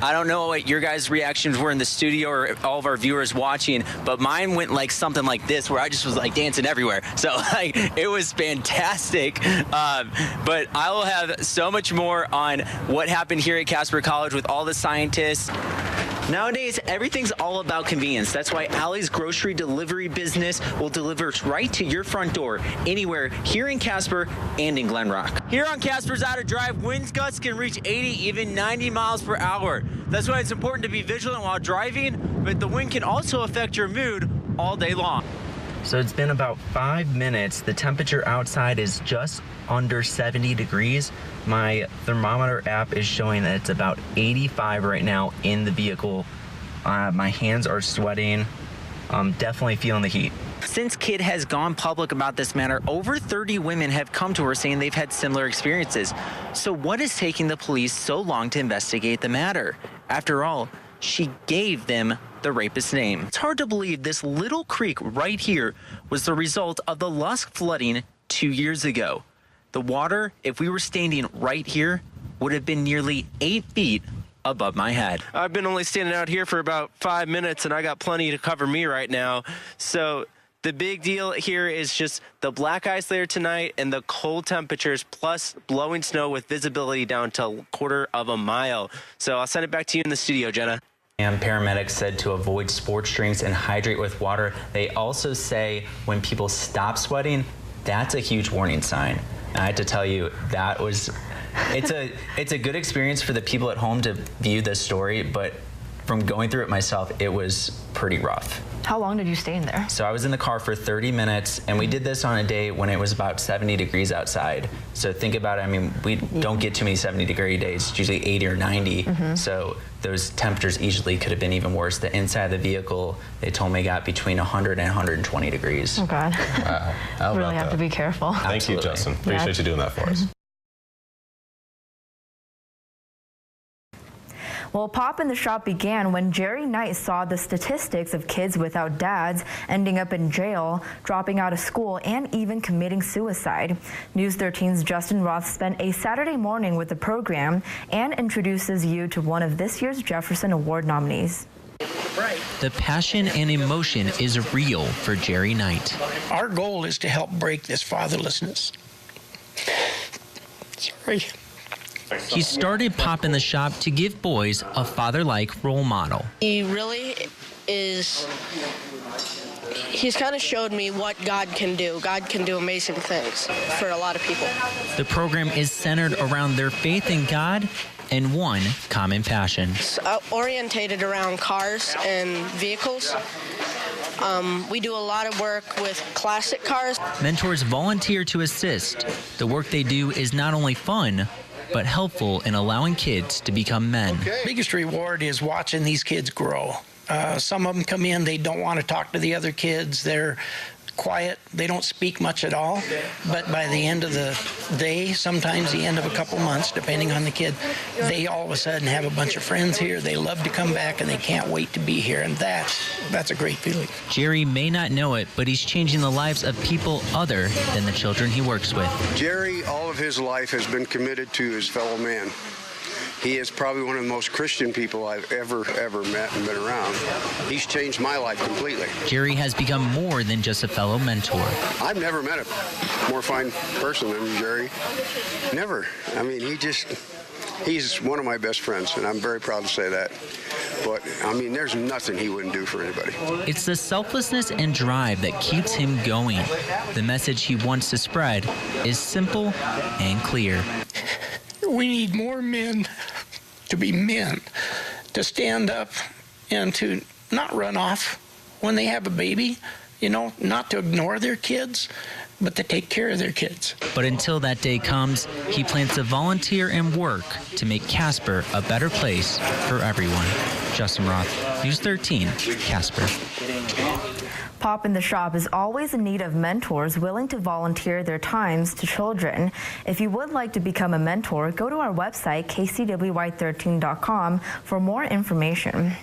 I don't know what your guys' reactions were in the studio or all of our viewers watching, but mine went like something like this, where I just was like dancing everywhere. So like it was fantastic. But I will have so much more on what happened here at Casper College with all the scientists. Nowadays, everything's all about convenience. That's why Allie's grocery delivery business will deliver right to your front door, anywhere here in Casper and in Glen Rock. Here on Casper's Outer Drive, wind gusts can reach 80, even 90 miles per hour. That's why it's important to be vigilant while driving, but the wind can also affect your mood all day long. So it's been about 5 minutes. The temperature outside is just under 70 degrees. My thermometer app is showing that it's about 85 right now in the vehicle. My hands are sweating. I'm definitely feeling the heat. Since Kid has gone public about this matter, over 30 women have come to her saying they've had similar experiences. So what is taking the police so long to investigate the matter? After all, she gave them the rapist's name. It's hard to believe this little creek right here was the result of the Lusk flooding 2 years ago. The water, if we were standing right here, would have been nearly 8 feet above my head. I've been only standing out here for about 5 minutes, and I got plenty to cover me right now. So the big deal here is just the black ice layer tonight and the cold temperatures plus blowing snow with visibility down to a quarter of a mile. So I'll send it back to you in the studio, Jenna. And paramedics said to avoid sports drinks and hydrate with water. They also say when people stop sweating, that's a huge warning sign. And I had to tell you, that was, it's a good experience for the people at home to view this story, but from going through it myself, it was pretty rough. How long did you stay in there? So I was in the car for 30 minutes, and we did this on a day when it was about 70 degrees outside. So think about it. I mean, we don't get too many 70-degree days. It's usually 80 or 90. So those temperatures easily could have been even worse. The inside of the vehicle, they told me, got between 100 and 120 degrees. Oh, God. Wow. How really about have that? to be careful. Thank you, Justin. Appreciate you doing that for us. Well, Pop in the Shop began when Jerry Knight saw the statistics of kids without dads ending up in jail, dropping out of school, and even committing suicide. News 13's Justin Roth spent a Saturday morning with the program and introduces you to one of this year's Jefferson Award nominees. The passion and emotion is real for Jerry Knight. Our goal is to help break this fatherlessness. Sorry. He started Pop in the Shop to give boys a father-like role model. He really is, he's kind of showed me what God can do. God can do amazing things for a lot of people. The program is centered around their faith in God and one common passion. It's orientated around cars and vehicles. We do a lot of work with classic cars. Mentors volunteer to assist. The work they do is not only fun, but helpful in allowing kids to become men. The biggest reward is watching these kids grow. Some of them come in, they don't want to talk to the other kids. They're quiet. They don't speak much at all. But by the end of the day, sometimes the end of a couple months, depending on the kid, they all of a sudden have a bunch of friends here. They love to come back, and they can't wait to be here. And that's a great feeling. Jerry may not know it, but he's changing the lives of people other than the children he works with. Jerry, all of his life, has been committed to his fellow man. He is probably one of the most Christian people I've ever met and been around. He's changed my life completely. Jerry has become more than just a fellow mentor. I've never met a more fine person than Jerry. Never. I mean, he's one of my best friends, and I'm very proud to say that. But, I mean, there's nothing he wouldn't do for anybody. It's the selflessness and drive that keeps him going. The message he wants to spread is simple and clear. We need more men to be men, to stand up and to not run off when they have a baby, not to ignore their kids, but to take care of their kids. But until that day comes, he plans to volunteer and work to make Casper a better place for everyone. Justin Roth, News 13, Casper. Pop in the Shop is always in need of mentors willing to volunteer their times to children. If you would like to become a mentor, go to our website, kcwy13.com, for more information.